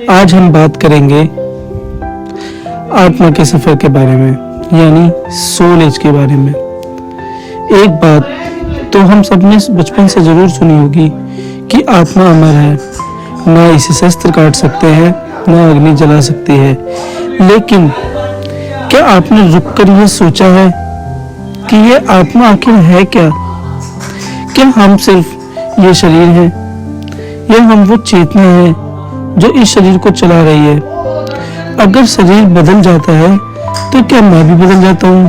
आज हम बात करेंगे आत्मा के सफर के बारे में, यानी सोल एज के बारे में। एक बात तो हम सब ने बचपन से जरूर सुनी होगी कि आत्मा अमर है, ना इसे शस्त्र काट सकते हैं, ना अग्नि जला सकती है। लेकिन क्या आपने रुककर यह सोचा है कि यह आत्मा आखिर है क्या? क्या हम सिर्फ ये शरीर है, या हम वो चेतना है जो इस शरीर को चला रही है? अगर शरीर बदल जाता है तो क्या मैं भी बदल जाता हूँ,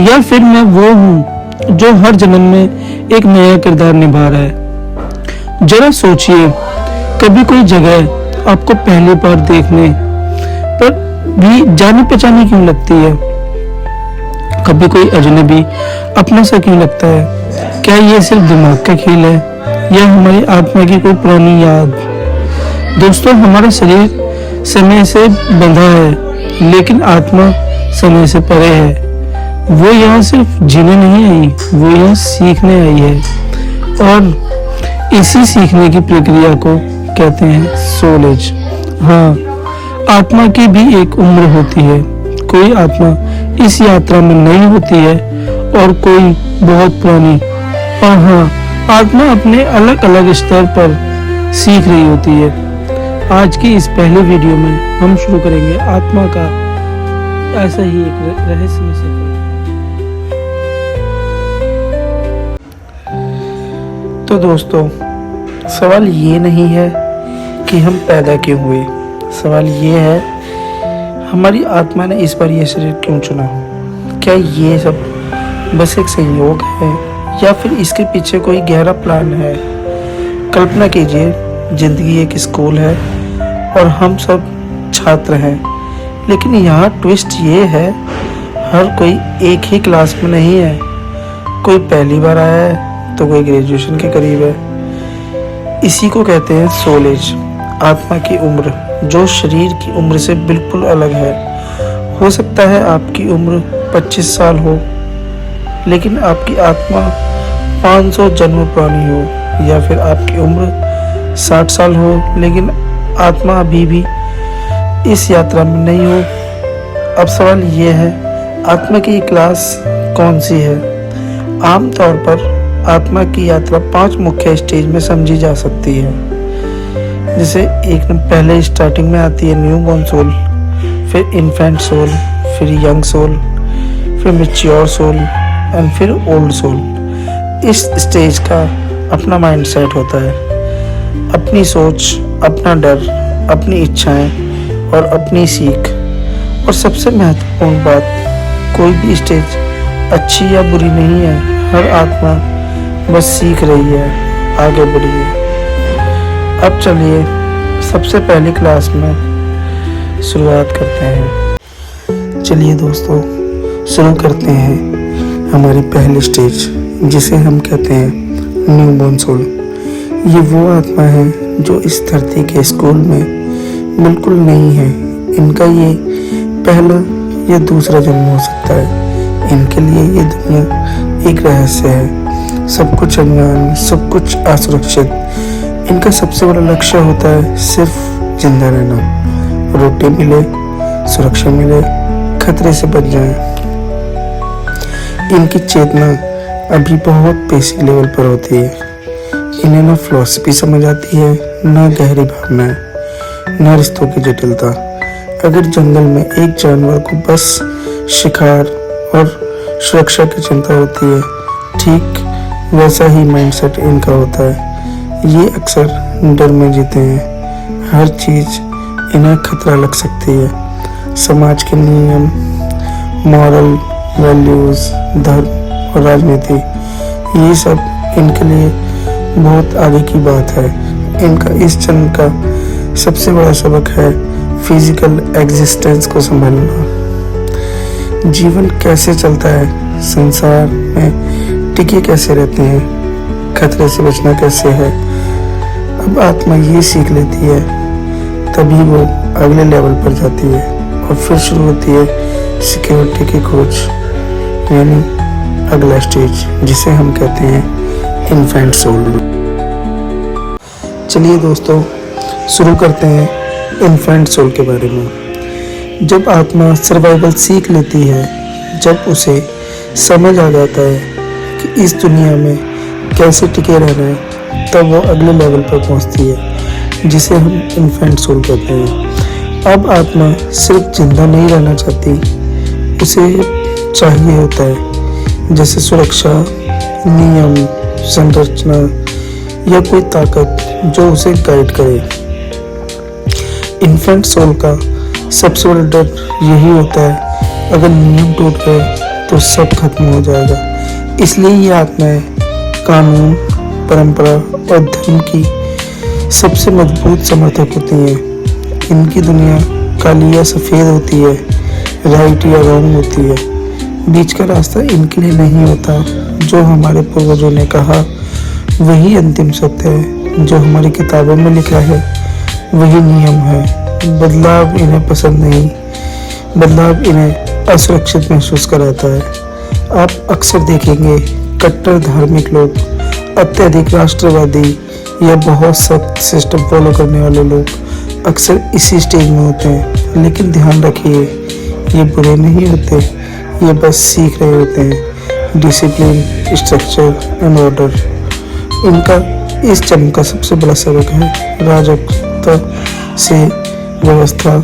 या फिर मैं वो हूँ जो हर जन्म में एक नया किरदार निभा रहा है? जरा सोचिए, कभी कोई जगह आपको पहली बार देखने पर भी जानी पहचानी क्यों लगती है? कभी कोई अजनबी अपना सा क्यों लगता है? क्या ये सिर्फ दिमाग का खेल है, या हमारी आत्मा की कोई पुरानी याद? दोस्तों, हमारा शरीर समय से बंधा है, लेकिन आत्मा समय से परे है। वो यहाँ सिर्फ जीने नहीं आई, वो यहाँ सीखने आई है, और इसी सीखने की प्रक्रिया को कहते हैं सोल एज। हाँ, आत्मा की भी एक उम्र होती है। कोई आत्मा इस यात्रा में नई होती है और कोई बहुत पुरानी। और हाँ, आत्मा अपने अलग अलग स्तर पर सीख रही होती है। आज की इस पहले वीडियो में हम शुरू करेंगे आत्मा का ऐसा ही एक रहस्यमय सफर। तो दोस्तों, सवाल ये नहीं है कि हम पैदा क्यों हुए, सवाल ये है हमारी आत्मा ने इस बार ये शरीर क्यों चुना। क्या ये सब बस एक संयोग है, या फिर इसके पीछे कोई गहरा प्लान है? कल्पना कीजिए, जिंदगी एक स्कूल है और हम सब छात्र हैं, लेकिन यहाँ ट्विस्ट ये है, हर कोई एक ही क्लास में नहीं है। कोई पहली बार आया है तो कोई ग्रेजुएशन के करीब है। इसी को कहते हैं सोल एज, आत्मा की उम्र, जो शरीर की उम्र से बिल्कुल अलग है। हो सकता है आपकी उम्र 25 साल हो, लेकिन आपकी आत्मा 500 जन्म पुरानी हो, या फिर आपकी उम्र 60 साल हो, लेकिन आत्मा अभी भी इस यात्रा में नहीं हो। अब सवाल ये है, आत्मा की क्लास कौन सी है? आमतौर पर आत्मा की यात्रा 5 मुख्य स्टेज में समझी जा सकती है। जैसे एक पहले स्टार्टिंग में आती है न्यू बॉर्न सोल, फिर इन्फेंट सोल, फिर यंग सोल, फिर मैच्योर सोल एंड फिर ओल्ड सोल। इस स्टेज का अपना माइंडसेट होता है, अपनी सोच, अपना डर, अपनी इच्छाएं और अपनी सीख। और सबसे महत्वपूर्ण बात, कोई भी स्टेज अच्छी या बुरी नहीं है, हर आत्मा बस सीख रही है, आगे बढ़ी है। अब चलिए सबसे पहली क्लास में शुरुआत करते हैं। चलिए दोस्तों, शुरू करते हैं हमारी पहली स्टेज, जिसे हम कहते हैं न्यू बॉर्न सोल। ये वो आत्मा है जो इस धरती के स्कूल में बिल्कुल नहीं है। इनका ये पहला या दूसरा जन्म हो सकता है। इनके लिए ये दुनिया एक रहस्य है, सब कुछ अज्ञान, सब कुछ असुरक्षित। इनका सबसे बड़ा लक्ष्य होता है सिर्फ जिंदा रहना, रोटी मिले, सुरक्षा मिले, खतरे से बच जाए। इनकी चेतना अभी बहुत बेसिक लेवल पर होती है। इन्हें ना फिलॉसफी समझ आती है, ना गहरी भावनाएं, ना रिश्तों की जटिलता। अगर जंगल में एक जानवर को बस शिकार और सुरक्षा की चिंता होती है, ठीक वैसा ही माइंडसेट इनका होता है। ये अक्सर डर में जीते हैं, हर चीज इन्हें खतरा लग सकती है। समाज के नियम, मॉरल वैल्यूज, धर्म और राजनीति, ये सब इनके लिए बहुत आगे की बात है। इनका इस जन्म का सबसे बड़ा सबक है फिजिकल एग्जिस्टेंस को संभालना। जीवन कैसे चलता है, संसार में टिके कैसे रहते हैं, खतरे से बचना कैसे है। अब आत्मा ये सीख लेती है, तभी वो अगले लेवल पर जाती है, और फिर शुरू होती है सिक्योरिटी की खोज, यानी अगला स्टेज, जिसे हम कहते हैं इन्फेंट सोल। चलिए दोस्तों, शुरू करते हैं इन्फेंट सोल के बारे में। जब आत्मा सर्वाइवल सीख लेती है, जब उसे समझ आ जाता है कि इस दुनिया में कैसे टिके रहना है, तब वो अगले लेवल पर पहुंचती है, जिसे हम इन्फेंट सोल कहते हैं। अब आत्मा सिर्फ जिंदा नहीं रहना चाहती, उसे चाहिए होता है जैसे सुरक्षा, नियम, संरचना या कोई ताकत जो उसे गाइड करे। इन्फेंट सोल का सबसे बड़ा डर यही होता है, अगर नियम टूट गए तो सब खत्म हो जाएगा। इसलिए ये आत्माएं कानून, परंपरा और धर्म की सबसे मजबूत समर्थक होती हैं। इनकी दुनिया काली या सफ़ेद होती है, राइट या रॉन्ग होती है। बीच का रास्ता इनके लिए नहीं होता। जो हमारे पूर्वजों ने कहा वही अंतिम सत्य है, जो हमारी किताबों में लिखा है वही नियम है। बदलाव इन्हें पसंद नहीं, बदलाव इन्हें असुरक्षित महसूस कराता है। आप अक्सर देखेंगे कट्टर धार्मिक लोग, अत्यधिक राष्ट्रवादी या बहुत सख्त सिस्टम फॉलो करने वाले लोग अक्सर इसी स्टेज में होते हैं। लेकिन ध्यान रखिए, ये बुरे नहीं होते, ये बस सीख रहे होते हैं डिसिप्लिन, स्ट्रक्चर एंड ऑर्डर। इनका इस जन्म का सबसे बड़ा सबक है राजकता से व्यवस्था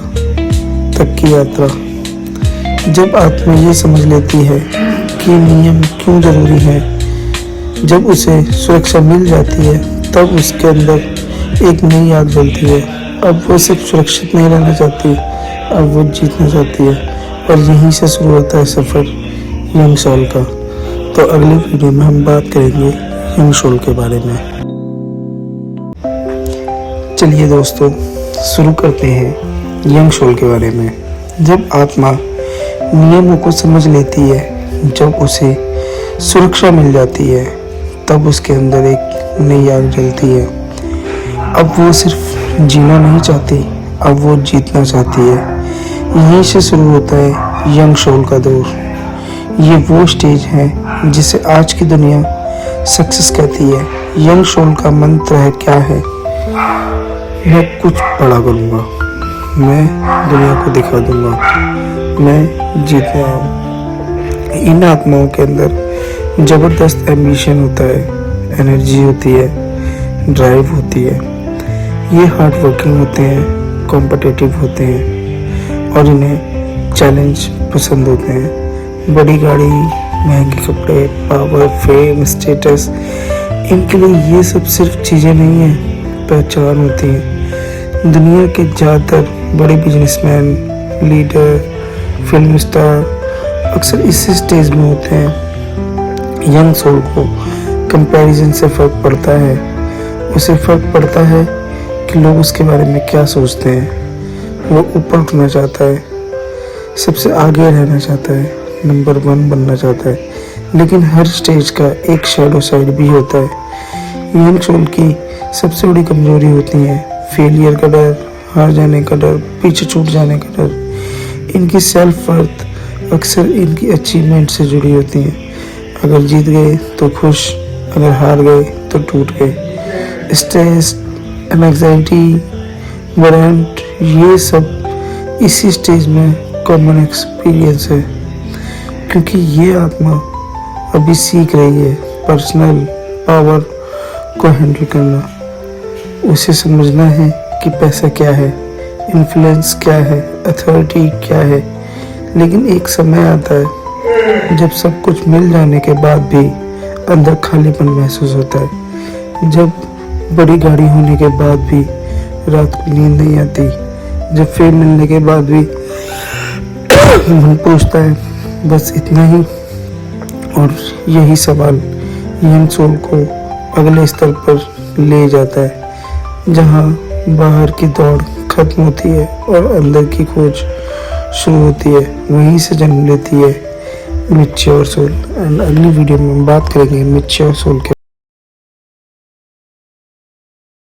तक की यात्रा। जब आत्मा ये समझ लेती है कि नियम क्यों जरूरी है, जब उसे सुरक्षा मिल जाती है, तब उसके अंदर एक नई आग जलती है। अब वो सिर्फ सुरक्षित नहीं रहना चाहती, अब वो जीतना चाहती है। और यहीं से शुरू होता है सफ़र यंग सोल का। तो अगली वीडियो में हम बात करेंगे यंग सोल के बारे में। चलिए दोस्तों, शुरू करते हैं यंग सोल के बारे में। जब आत्मा नियमों को समझ लेती है, जब उसे सुरक्षा मिल जाती है, तब उसके अंदर एक नई आग जलती है। अब वो सिर्फ जीना नहीं चाहती, अब वो जीतना चाहती है। यहीं से शुरू होता है यंग सोल का दौर। ये वो स्टेज है जिसे आज की दुनिया सक्सेस कहती है। यंग सोल का मंत्र है क्या है? मैं कुछ बड़ा करूँगा, मैं दुनिया को दिखा दूंगा, मैं जीत रहा हूँ। इन आत्माओं के अंदर जबरदस्त एम्बिशन होता है, एनर्जी होती है, ड्राइव होती है। ये हार्ड वर्किंग होते हैं, कॉम्पिटिटिव होते हैं और इन्हें चैलेंज पसंद होते हैं। बड़ी गाड़ी, महंगे कपड़े, पावर, फेम, स्टेटस, इनके लिए ये सब सिर्फ चीज़ें नहीं हैं, पहचान होती हैं। दुनिया के ज़्यादातर बड़े बिजनेसमैन, लीडर, फिल्म स्टार अक्सर इसी स्टेज में होते हैं। यंग सोल को कंपैरिजन से फ़र्क पड़ता है। उसे फ़र्क पड़ता है कि लोग उसके बारे में क्या सोचते हैं। वो ऊपर उठना चाहता है, सबसे आगे रहना चाहता है, नंबर 1 बनना चाहता है। लेकिन हर स्टेज का एक शैडो साइड भी होता है। यंग सोल की सबसे बड़ी कमजोरी होती है फेलियर का डर, हार जाने का डर, पीछे छूट जाने का डर। इनकी सेल्फ वर्थ अक्सर इनकी अचीवमेंट से जुड़ी होती है। अगर जीत गए तो खुश, अगर हार गए तो टूट गए। स्ट्रेस, एंग्जाइटी, वरेंट, ये सब इसी स्टेज में कॉमन एक्सपीरियंस है। क्योंकि ये आत्मा अभी सीख रही है पर्सनल पावर को हैंडल करना। उसे समझना है कि पैसा क्या है, इन्फ्लुएंस क्या है, अथॉरिटी क्या है। लेकिन एक समय आता है जब सब कुछ मिल जाने के बाद भी अंदर खालीपन महसूस होता है। जब बड़ी गाड़ी होने के बाद भी रात को नींद नहीं आती। जब फेम मिलने के बाद भी मन पूछता है बस इतना ही। और यही सवाल यंग सोल को अगले स्तर पर ले जाता है, जहाँ बाहर की दौड़ खत्म होती है और अंदर की खोज शुरू होती है। वहीं से जन्म लेती है मैच्योर सोल। एंड अगली वीडियो में हम बात करेंगे मैच्योर सोल के